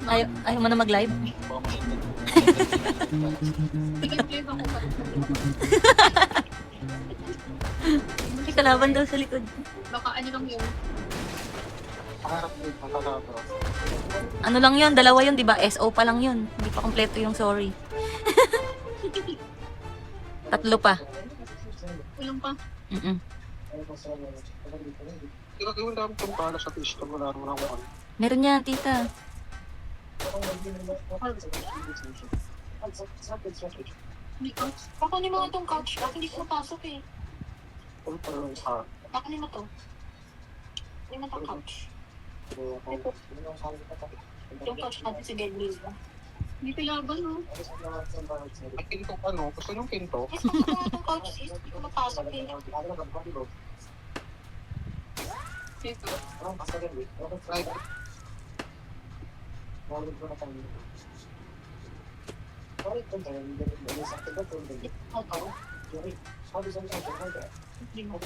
Ayaw mo na mag-live? May kalaban daw sa likod. Baka ano lang yun. Ano lang yun? Dalawa yun, di ba? SO pa lang yun. Hindi pa kompleto yung sorry. Tatlo pa. Kulang pa. Mm-mm. Gagawin namin itong pala sa pista mo na naman ako. Meron yan, tita. Hindi couch. Pakunin mo nga itong couch. Bakit hindi ko napasok eh. Pakunin mo to. Pakunin mo itong couch. Yung couch natin si Genly. Hindi kailangan no? Ay, pinto ka no? Gusto niyong pinto? Yes, pasok mo nga itong couch sis. Hindi ko napasok eh. Dito. Right. Ito. Hindi mo.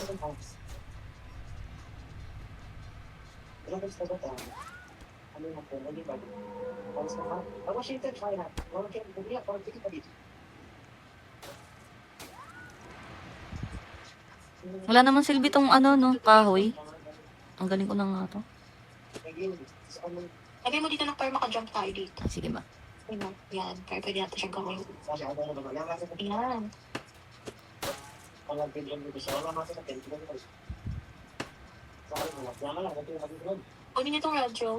Wala naman silbi tong ano, no? Kahoy. Ang galing ko na nga to. Lagay mo dito ng para maka-jump tayo dito. Sige ba? Yan. Yan. Para pwede natin siyang gawin. Yan. Kunin niyo itong radyo.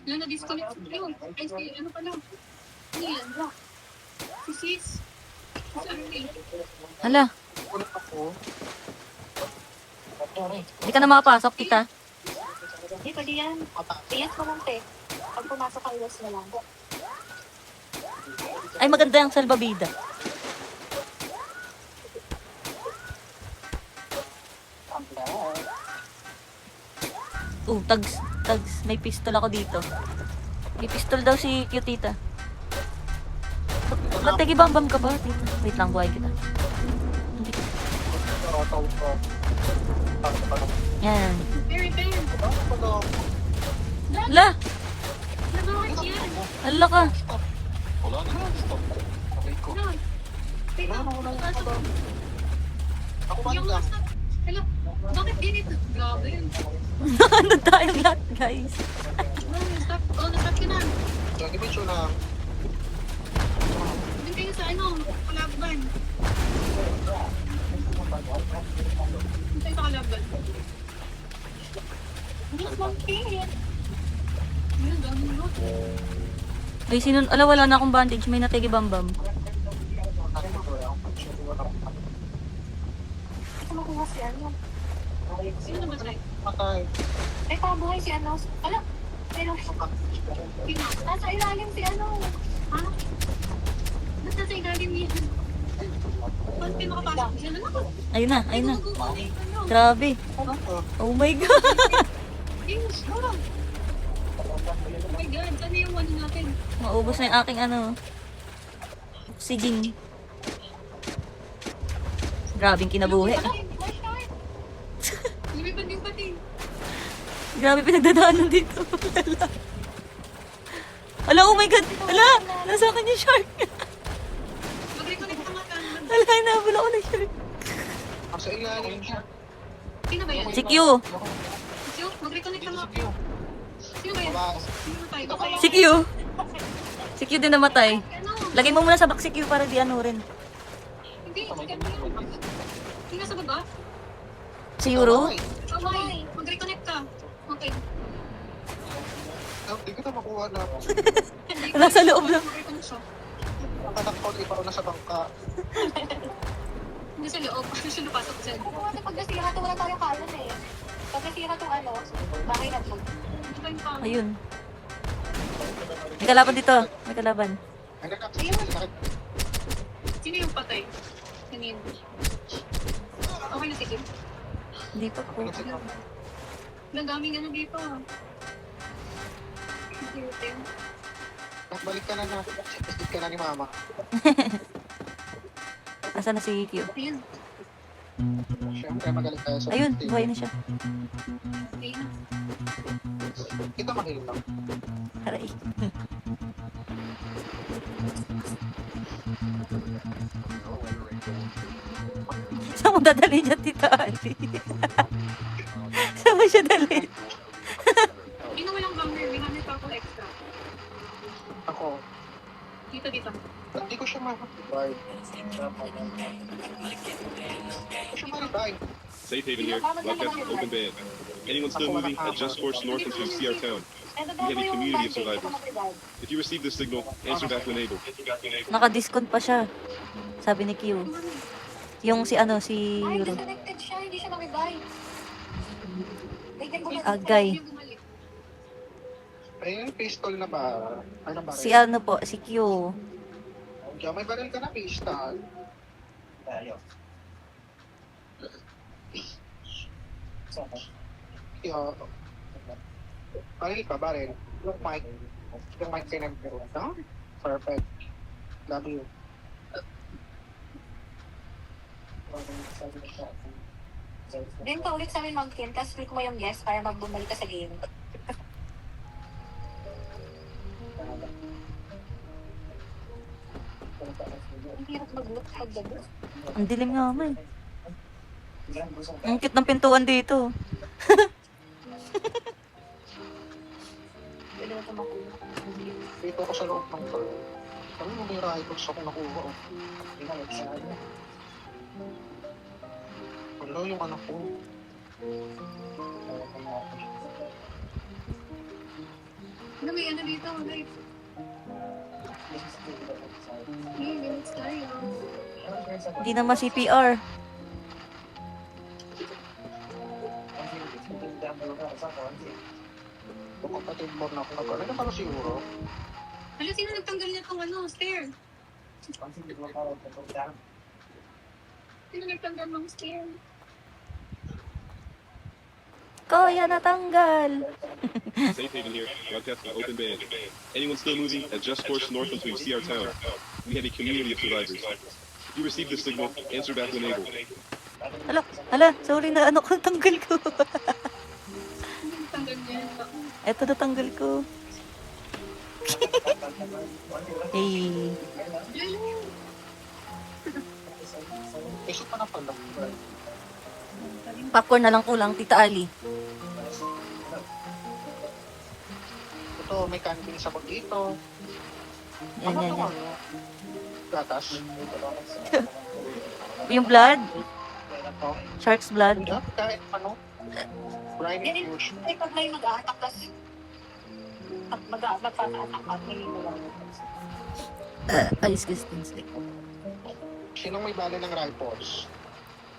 Yan, na-disconnect. Ayun. Ay, si, ano pala? Ano yan? Rock. Si Sis. Si Arnie. Hala, Ulit ako. hindi ka na makapasok, tita. Hindi, pwede yan. Iyas mo lang, te. Pag pumasok ka, iyas mo lang. Ay, maganda yung salbabida. Tags. May pistol ako dito. May pistol daw si Cutita. Ba't nagibambam ka ba, tita? Wait lang, buhay kita. Hindi ko. Yan. Very, very. Hala! Nagawin yan. Hala ka! Wala na. Stop. Okay ko. Yan. Teka, pasok. Ako ba Yung lang? nasa... Hello, bakit ganito? Grabe. Ano tayong lahat, guys? Stop. Oh, na-stop ka na. Lagi ba siya lang? Doon kayo sa ano, kalaban. Doon kayo sa kalaban. Yes, monkey. Yan, dami mo. Ay, ala, wala na akong bandage. May natigibambam. Ito makuha si ano. Sino naman tayo? Patay. Ay, kabuhay si ano. Ala, pero... Sino? Nasa ilalim si ano. Ha? Nasa sa ilalim yan. Ba't kayo makapasok? Yan na ako. Ayun na, ayun na. Ano? Grabe. Oh my God. Yes, oh. Oh my God, ano yung ano natin? Maubos na yung aking ano. Oxygen. Grabing kinabuhi. Lumipad yung pati. Grabe pinagdadaanan dito. Ala, oh my God. Ala, nasa akin yung shark. Mag-reconnect ka mata. Ala, inahabol ako ng shark. Sa ilalim siya. Sino ba yan? Si Q. Sino? Mag-reconnect ka mata. Sino ba yan? Sino na tayo? Okay. Si Q. Si Q din namatay. Ano? Lagay mo muna sa back si Q para di ano rin. Hindi, hindi nasa baba? Si Yuro. Okay, mag-reconnect ka. Okay. Hindi ko na makuha na. Nasa loob lang. Mag-reconnect siya. Ang anak ko, di pa ako nasa bangka. Hindi sa loob. Siya napasok dyan. Kasi pag nasira to, wala tayong kalan eh. Pag nasira tong ano, bakit na to? Ano ba yung pang... Ayun. May kalaban dito. May kalaban. Ay, nakakasakit. Sino yung patay? Kanino? Okay na sige. Hindi pa po. Ang daming ano dito. Cute. Balik ka na na. Balik ka na ni mama. Nasaan na si Q? Ayun. Siyempre, magaling tayo sa Ayun, team. buhay na siya. Okay. Kita mahilig lang. Aray. Saan mo dadali niya, Tita Ali? Saan mo siya dali? Hindi na walang hammer. May hammer pa ako extra. Ako, Dito. hindi ko siya ma-revive. Hindi ko siya ma-revive. Safe haven here. Broadcast open ban. Anyone still moving, adjust course north until you see our town. We have a community of survivors. If you receive this signal, answer back when able. Naka-discount pa siya. Sabi ni Q. Yung si ano, si Ay, Euro. disconnected siya. Hindi siya na-revive. Bigyan ko Agay. Yung bumalik. Ayun, pistol na ba? Ano ba? Si ano po, si Q. Kaya may baril ka na pistol. Kaya, baril pa, baril. Yung mic pinag-pero. No? Perfect. Love you. Then ka ulit sa amin mag-game, tapos click mo yung yes para magbumalik ka sa game. Ang hirap mag-look pagdabi. Ang dilim nga mo eh. Ang cute ng pintuan dito. Pwede mo ito makuha. Dito ako sa loob ng car. Ano mo may rifles ako nakuha? Oh. Wala yung anak ko. Ano may ano dito? Like, minutes tayo. Hindi na ma-CPR. Yung kapatid mo na ako nag-car. Ano pala siguro? Hala, sino nagtanggal niya itong ano, stair? Sino nagtanggal ng stair? Kuya, natanggal. Safe haven here. Broadcast open ban. Anyone still moving, adjust course north until you see our town. We have a community of survivors. If you receive this signal, answer back when able. Hala, sorry na ano ko, tanggal ko. Sino nagtanggal niya? Eto natanggal ko. Hey. Isip pa na pala. Popcorn na lang kulang, Tita Ali. Ito, may canteen sa bag dito. Yan, yan, yan. Gatas. Yung blood, Ito. shark's blood. Hindi, kahit ano. Brine Yan yung huge. ay pag may mag-a-attack, tapos magpapa-attack at may Ay, excuse me. Sinong may bala ng rifles?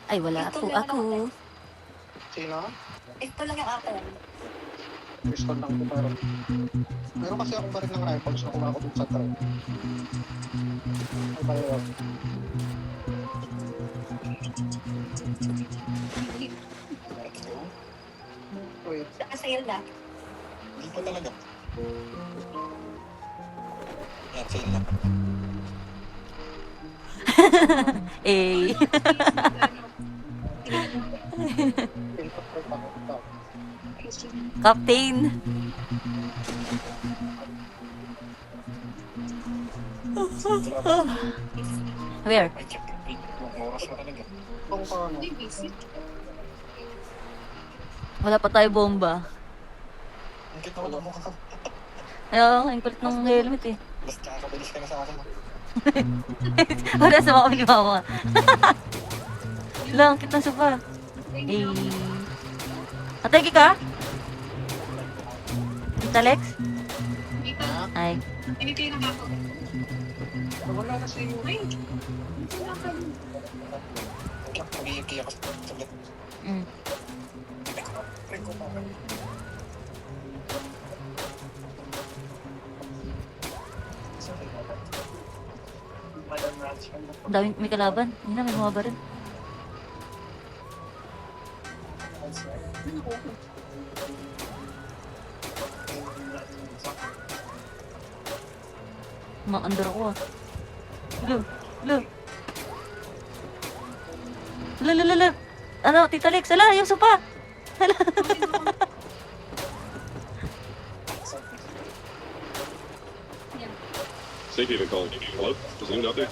Ay, wala po ako. Sino? ito lang yung ako. Pistol lang ko pero... Meron kasi akong baril ng rifles na kuha ko dun sa truck. Ay, bayo. Wait, Saka sale na. hindi pa talaga. Yan, sale na. Eh. Sale pa pa pa. Captain. Where? Kung paano. Hindi busy. Wala pa tayo bomba. Ang kita wala mo ka. Ayaw, ang kulit ng helmet eh. Basta kakabilis ka na sa akin. Wala sa mga ni mama. Lang, kita sa pa. Eh. Atay ka? Tita Lex? Dito. Ay. Hindi kayo nakako. Wala na si Ay! Wala ka. Pag-iiyak ako sa Mm. Ang daming may kalaban. Hindi na, may mga baril. Ano ko? Mga under ako ah. Lo, lo. Lalala. Ano, Tita Lex? Ala, yung sopa. Safe haven calling. Hello? Is anyone out there?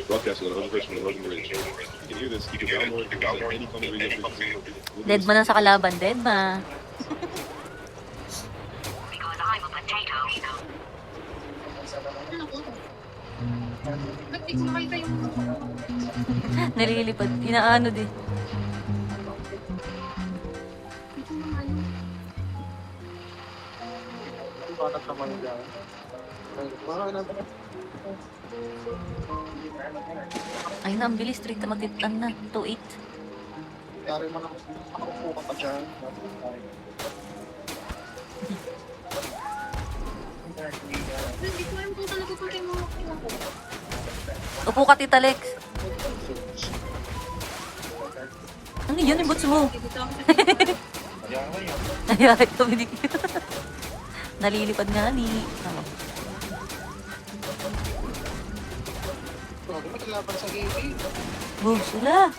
Broadcasting on 100% from the Northern Ridge. You can hear this. You can download any common radio frequency. Dead ma na sa kalaban. Dead ma. Ano ko? Ba't di ko makita yung... Nalilipad. Inaano din. Ito naman ano? Ang banat naman dyan. Ay, mga natin. Ay na, ang bilis. Straight na mag-8 na. 2-8. Yari mo na ako ka pa dyan. Hindi ko alam kung talaga ko kayo mga ko. Upo ka, Tita Lex. Ano yun? Yung boots mo. Dito ako sa Ay, tumidig. Nalilipad nga ni. Ano? Grabe, maglaban sa gaming. Boom, sila.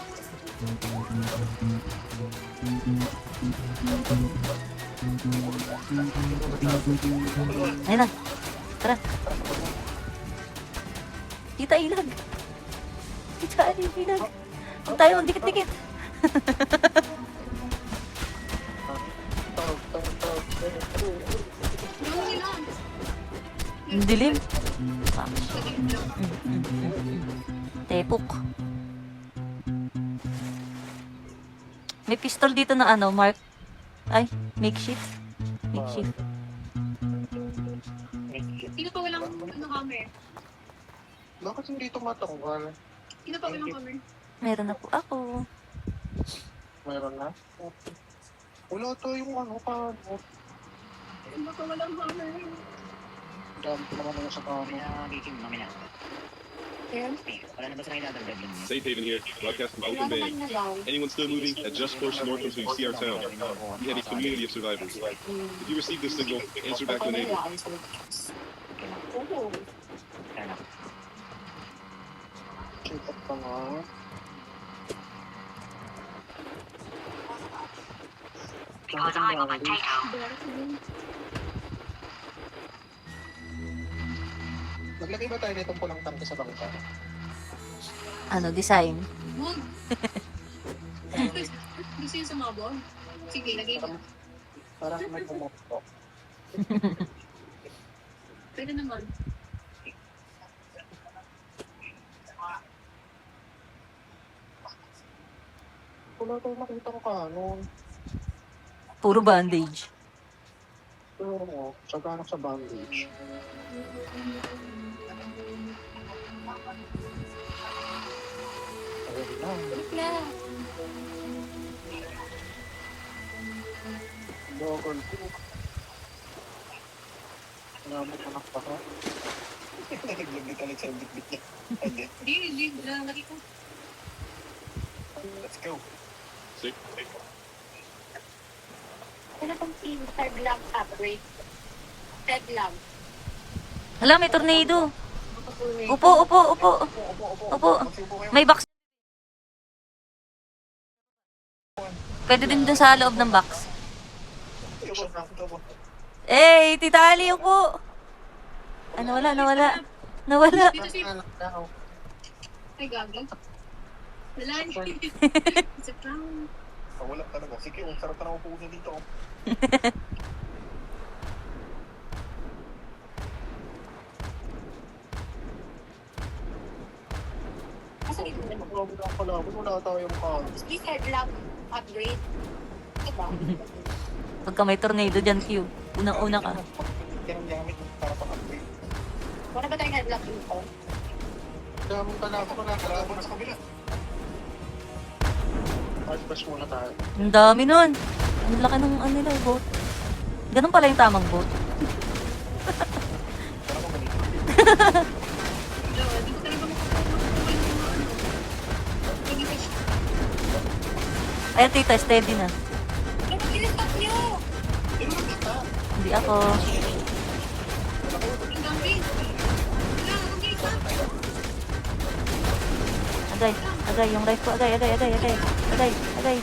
Ayun na. Tara. Tita Ilag. Tita Ilag. Huwag tayo magdikit-dikit. Ano nila? Ang dilim. Tepok. May pistol dito na ano, Mark. Ay, makeshift. Makeshift. Sino pa walang ano camera? Bakit hindi tumatanggal? Sino pa walang camera? Meron na po ako. Mayroon na? Wala to yung ano pa. Sino pa walang camera? Dami ko naman yung sa kano. Safe haven here. Broadcasting from Open Bay. Anyone still moving? At just course north until you see our town. We have a community of survivors. If you receive this signal, answer back to the neighbor. Check up ka nga. Maglagay ba tayo nitong pulang tangke sa bangka? Ano, design. Wag. Gusto yung sumabog? Sige, lagay mo. Parang may pumukto. Pwede naman. Wala tayo makita ko kanon. Puro bandage. Pero mo, saka sa bandage. Ayun na. Balik na. Bogol ko. Namot anak pa ka. Naglagay ka lang sa bit-bit niya. Hindi. Lagi ko. Let's go. Safe. Ano bang third lamp upgrade? Third lamp. Hala, may tornado. Upo. Upo. May box. Pwede din dun sa loob ng box. Eh, Tita Ali, upo. Ah, nawala. Dito si... Ay, gago. Wala. It's a clown. Wala talaga. Sige, ang sarap na ako puso dito. Asa dito na mo? Grabe na pala. Wala tayong kanon. Please third lamp upgrade. Diba? Pagka may tornado dyan, Q. Unang-una ka. Yan ang gamit para pang-upgrade. Wala ba tayong third lamp dito? Daming talako na nakalaban sa kabila. Artbash muna tayo. Ang dami nun. Ang laki ng ano nila, boat. Ganun pala yung tamang boat. Para mo ganito. Hindi ko talaga makakuha yung mga ano. Hindi ko siya. Ayan, Tita, steady na. Ano ba stop nyo? Hindi ako. Ang dami. Wala, okay, stop. Agay. Agay, yung life ko. Agay.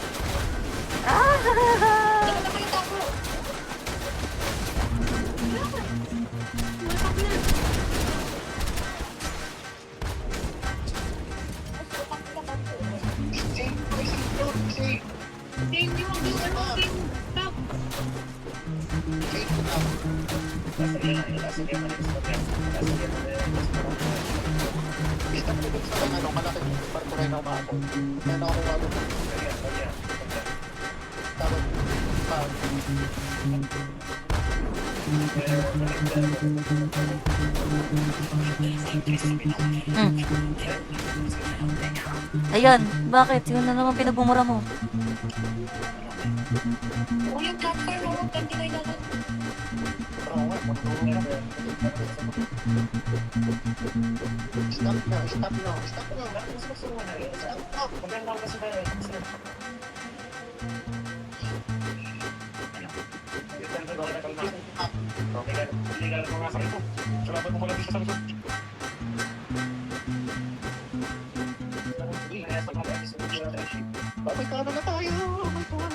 Ah! Hindi ko na kayo tapo. Hindi mo stop. Kita mo dun sa ano, malaking barko rin ako maapon. Kaya na ako kumalo. Tapos, Ayan, bakit? Yun na naman pinagmumura mo. Yung platform mo, 29 na lang. stop na. Babay ka na tayo. Oh my God.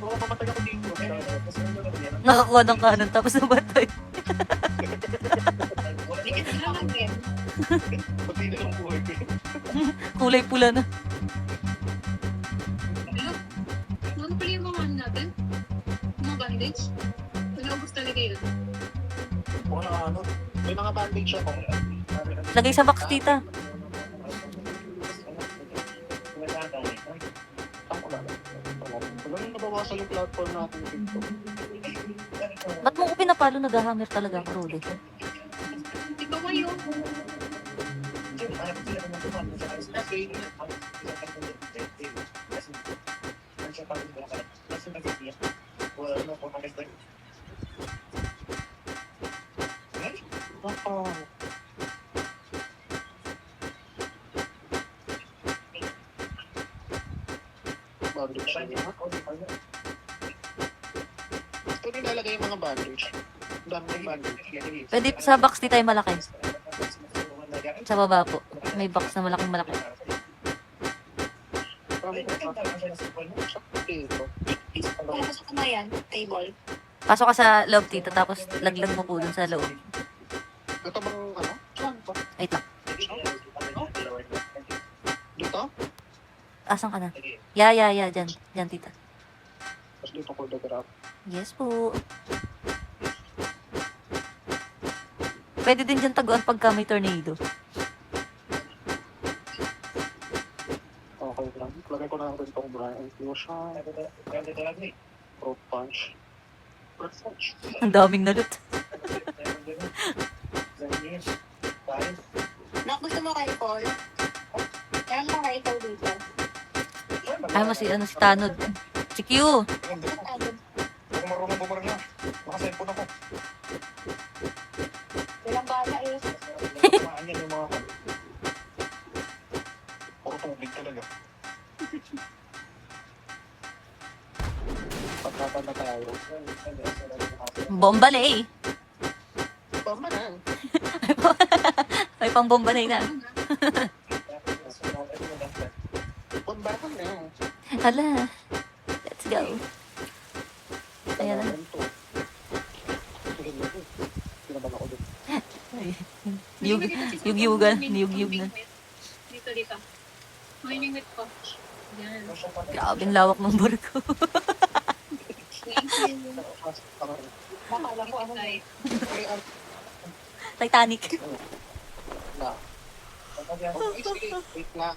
Baka mamatay ako dito. Nakakuha ng kanan tapos nabatay. Hindi ka naman din. Pati na lang buhay ko. Kulay pula na. Hello? Ano pala yung mga ano natin? Mga bandage? Naubos talaga yun. Wala ano. May mga bandage ako. Lagay sa box, tita. Wala nang nabawasan yung platform natin dito. Ba't mo ko pinapalo? Nag-hammer talaga ako, Rudy. Ikaw ngayon. Wow. Bandage siya. Ito nilalagay yung mga bandage. Ang dami ng bandage. Pwede sa box, tita, yung malaki. Sa baba po. May box na malaki. Dito. Wala ka sa kamayan, table. Pasok ka sa loob, tita, tapos laglag mo po dun sa loob. Ito bang ano? Saan ba? Wait lang. Dito? Asan ka na? Yeah. Diyan, tita. Tapos dito ko the-grab. Yes po. Pwede din dyan taguan pagka may tornado. Okay lang. Lagay ko na rin itong Brian Fusion. Fruit punch. Fruit punch. Ang daming nalot. Nak, gusto mo kay Paul? Meron ka kay Paul dito. Ay, si Tanod. Si Q. Huwag marunong bumarang yan. Naka-cellphone ako. Walang bala eh. Kumaan yan yung mga kan. Puro tubig talaga. Pagkatan na tayo. Bomba na eh. Tama na. May pang bomba na na. Pagbakan na. Hala. Let's go. Ayan na. Pinaban ako dun. Yugyugan. Niyugyug na. Dito. Mining with ko. Yan. Grabing lawak ng barko. Thank you. Bakala ko ano. Ay, Titanic. Na. Wait na.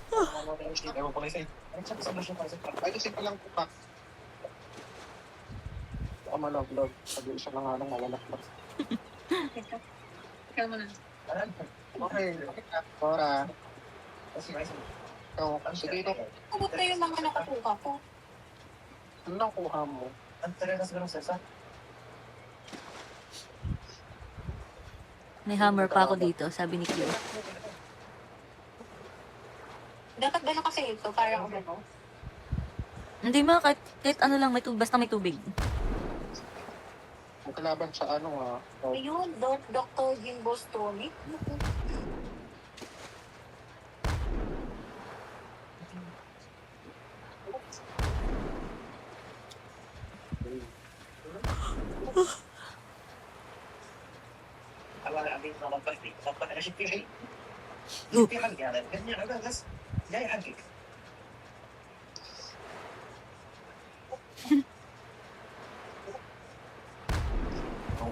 Ewan ko na isa. Ay, kasi palang kupak. Baka malog-log. Sabi isa na nga lang malalakbas. ikaw mo na. Okay. Cora. Ikaw, sige ito. Kubot na yung mga nakukuha ko. Ano nakuha mo? May hammer pa ako dito, sabi ni Q. Dapat ba nakasave to? Para ako ano? Hindi ma, kahit ano lang, basta may tubig. May kalaban sa ano Ayun, Dr. Jimbo Stonic.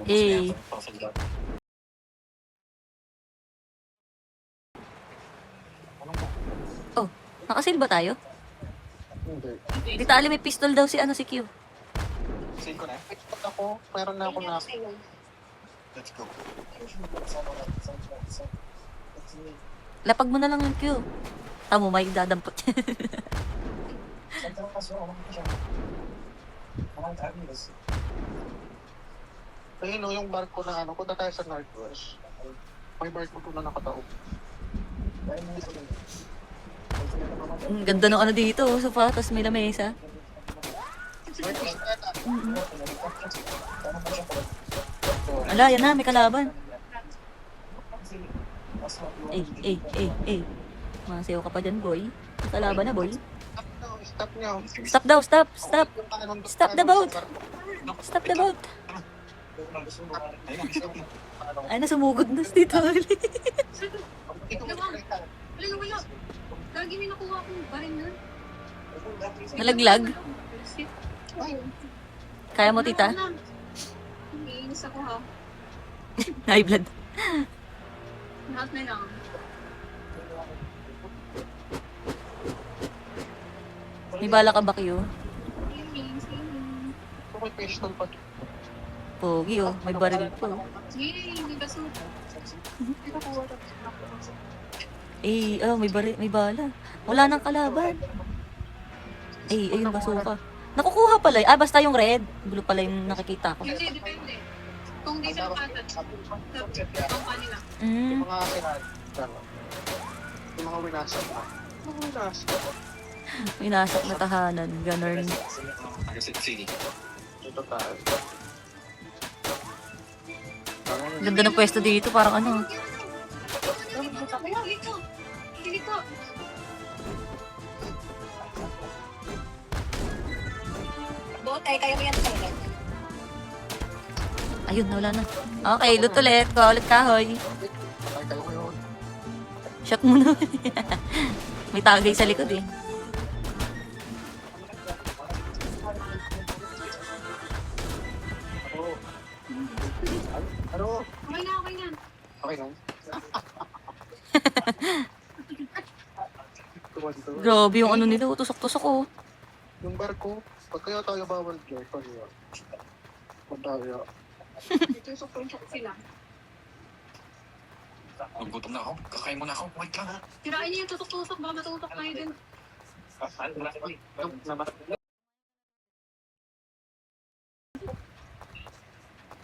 Eh, oh, nakasil ba tayo? Hindi. Di tali may pistol daw si si Q. Save ko na. Pag ako, meron na ako na. Let's go. Lapag mo na lang yung Q. Tamo, may dadampot. Ayun o, yung barko na ano, punta tayo sa Northwest. May barko ko na nakataob. Ang ganda ng dito, sofa, tapos may lamesa. Ala, yan na, may kalaban. Eh. Masayaw ka pa dyan, boy. May kalaban na, boy. Stop nyo. Stop daw, stop. Stop the boat. Stop the boat. Ay, nasumugod na dito. Wala. Lagi may nakuha akong baril na. Nalaglag. Kaya mo, tita? Iinis ako ha. High blood. Lahat na lang. May bala ka ba, Q? Kung may pistol pa. Pogi, oh. May baril po. Yay! May baso. Ito ko. Eh, oh, may baril, may bala. Wala nang kalaban. Eh, ayun, basuka. Nakukuha pala. Ah, basta yung red. Blue pala yung nakikita ko. Hindi, depende. Kung di sila patat, ang kanila. Mm. Yung mga kinag. Yung mga winasak na. Mga winasak. May nasak na tahanan. Ganun. Ito tayo. Ganda ng pwesto dito. Parang ano. Kaya, dito. Dito. Botay, kaya mo yan sa ulit. Ayun, wala na. Okay, loot ulit. Kuha ulit kahoy. Patay kayo ngayon. Shot mo na. May tagay sa likod eh. Ano? Okay na, okay na. Okay lang. Tuwan-tuwan. Grabe yung ano nila. Tusok-tusok oh. Yung barko, pag kaya tayo bawal dyan, kaya. Pag tayo. Ito yung support sila. Nagutom na ako. Kakain mo na ako. Wait lang ha. Tirain niyo yung tutok-tutok. Baka matutok tayo din.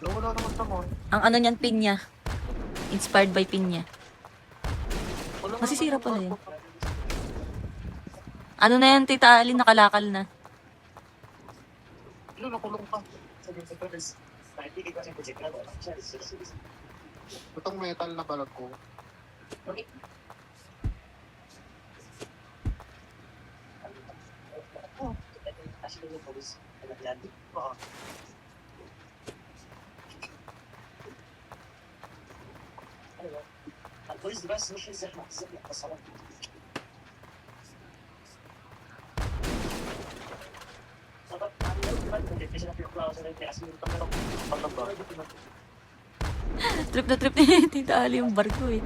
Wala naman naman. Ang ano niyan, pinya. Inspired by pinya. Wala Masisira naman pala barko. yun. Ano na yan, Tita Alin? Nakalakal na. Ano, nakulong pa. Itong metal na balag ko. Trip na trip ni Tita Ali yung barko eh.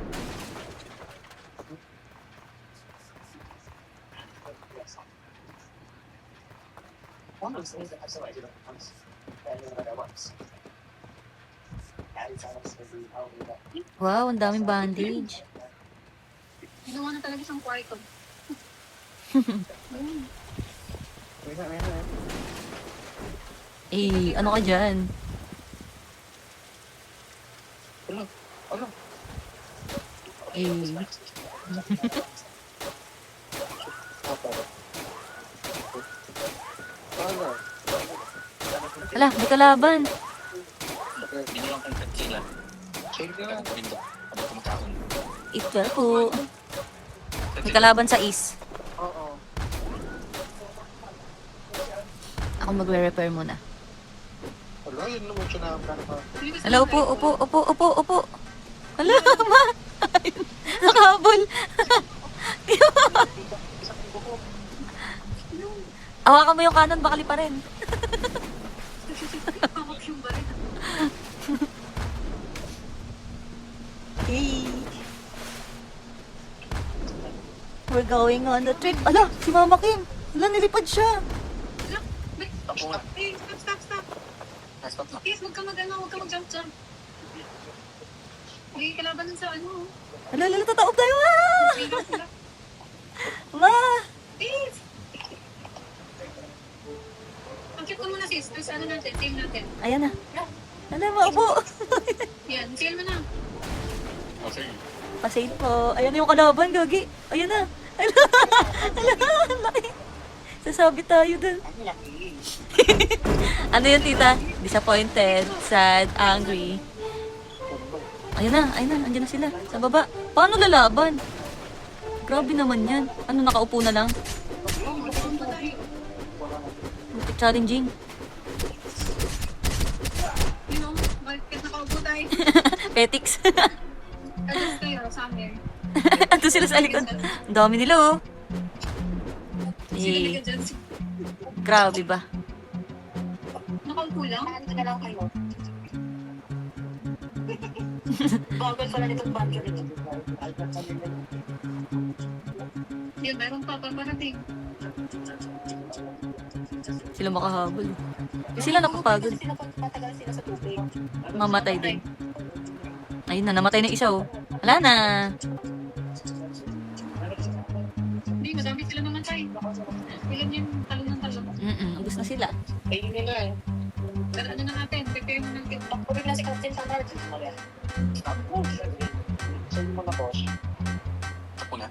Wow, ang daming bandage. Ginawa na talaga siyang kwarto. Eh, ano ka dyan? Ano? Eh, Ano? ala, may kalaban. Save Teka, na. pumindot. Abot kumakaon. Eat well po. May kalaban sa is. Oo. Ako magre-repair muna. Wala, yun naman siya na. Hello, upo, upo, upo, upo, upo. Hala, ma. Ayun, nakahabol. Hawakan mo yung kanan, bakali pa rin. Hawak yung baril. Hey. We're going on the trip. Ala, si Mama Kim. Ala, nilipad siya. Look, wait. Ako nga. Hey, stop, stop, stop. Stop na. Please, huwag ka huwag ka mag-jump. May kalaban nun sa ano. Ala, ala, tataob tayo. Ah! Sila, sila. Ma! Please! Ang-cute ko muna sis. Tapos ano natin, save natin. Ayan na. Ala, maupo. Yan, save mo na. Okay. Pasave po. Ayan na yung kalaban, Gagi. Ayan na. Ala, ala, ang laki. Sasabi tayo dun. Ang laki. Ano yun, tita? Disappointed, sad, angry. Ayun na, andyan na sila. Sa baba. Paano lalaban? Grabe naman yan. Ano, nakaupo na lang? Challenging. You know, bakit nakaupo tayo? Petics. Adjust kayo, summer. Ando sila sa likod. Ang dami nila, oh. Sila Eh, ka dyan. grabe ba? Nakaupo lang? Ano na lang kayo? Bagal pala nitong banjo nito. Yun, mayroon pa paparating. Sila makahabol. Sila napapagod. Kasi matagal sila sa tubig. Mamatay din. Ayun na, namatay na isa, oh. Wala na. Hindi, madami sila namatay. Ilan yun, talon ng talon. Ubus na sila. Ay, hindi na eh. Pero ano na natin, prepare mo natin. Tubig na si Captain Samar. Save mo na, boss. Tapo na.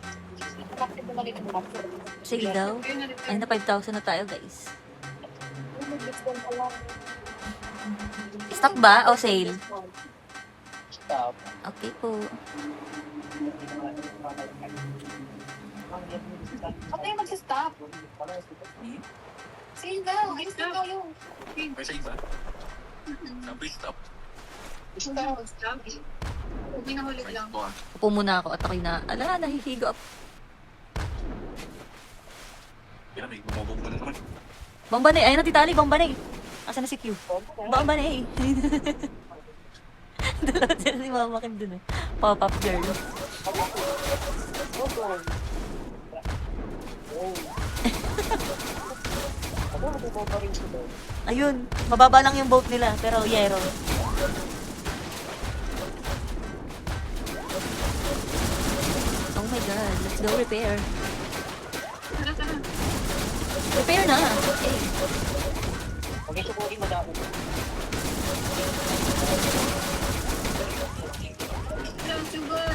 Captain bumalik ang banjo. Sale daw. Prepare na rin. Ay, na 5,000 na tayo, guys. Stock ba o sale? Stop. Okay po. Ano yung mag-stop? Sale daw. Ayos na tayo. May save ba? Sabi stop. Stop. Stop. Huwag na hulit lang. Ito ah. Upo muna ako at ako'y na, ala, nahihigo. Yan, may bumabog pa na naman. Bambanay, ayun na titali, Bambanay. Asa na si Q? Bambanay. Dalawa sila ni Mama Kim dun eh. Pop-up girl. Ako, nabubaba rin sila. Ayun, mababa lang yung boat nila, pero yero. Oh my god, let's go repair. Tara, tara. Repair na. Okay. Huwag yung sukurin madami. Hello, sugar.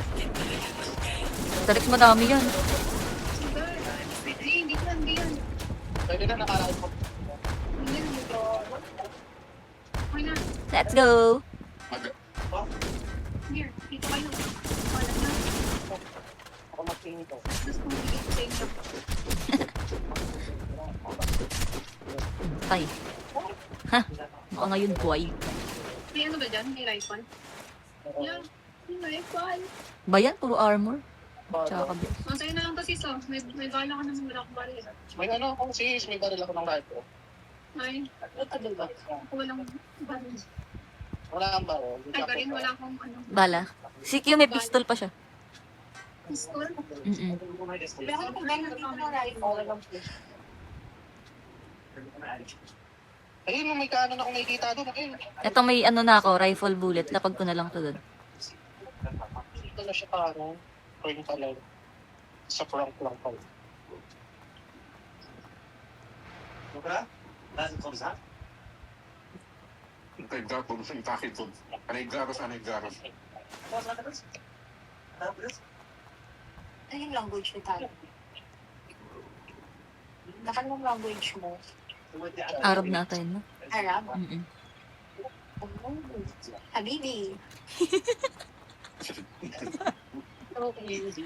Tarik madami yan. Sugar. Hindi yan. Pwede na nakarain mo. Hindi yan, dito. Okay na. Let's go. Mag... Here, dito kayo. Wala na. Ako mag-tingin ko. Tapos kung hindi ko sa inyo. Tay. Ha? Baka ngayon buhay. May ano ba dyan? May rifle? Yeah, may rifle. Bayan, puro armor. Tsaka kabit. Ang sa'yo na lang to sis, oh. May bala ka naman, wala akong baril. May ano akong sis, may baril ako ng rifle. Ay, ako walang baril. Wala kang baril. Ay, baril, wala akong ano. Bala. Si Q may pistol pa siya. Pistol? Pero ano kung gano'n dito ng rifle? Ayun, may kaano na akong nakikita doon. Ayun. Ito may ano na ako, rifle bullet. Lapag ko na lang to doon. Ito na siya parang point pa lang. Sa front lang pala. Hintay gato sa itakit doon. Anay garos. Ano yung language ni tayo? Nakan yung language mo? Arab na tayo, no? Arab? Habibi. Okay.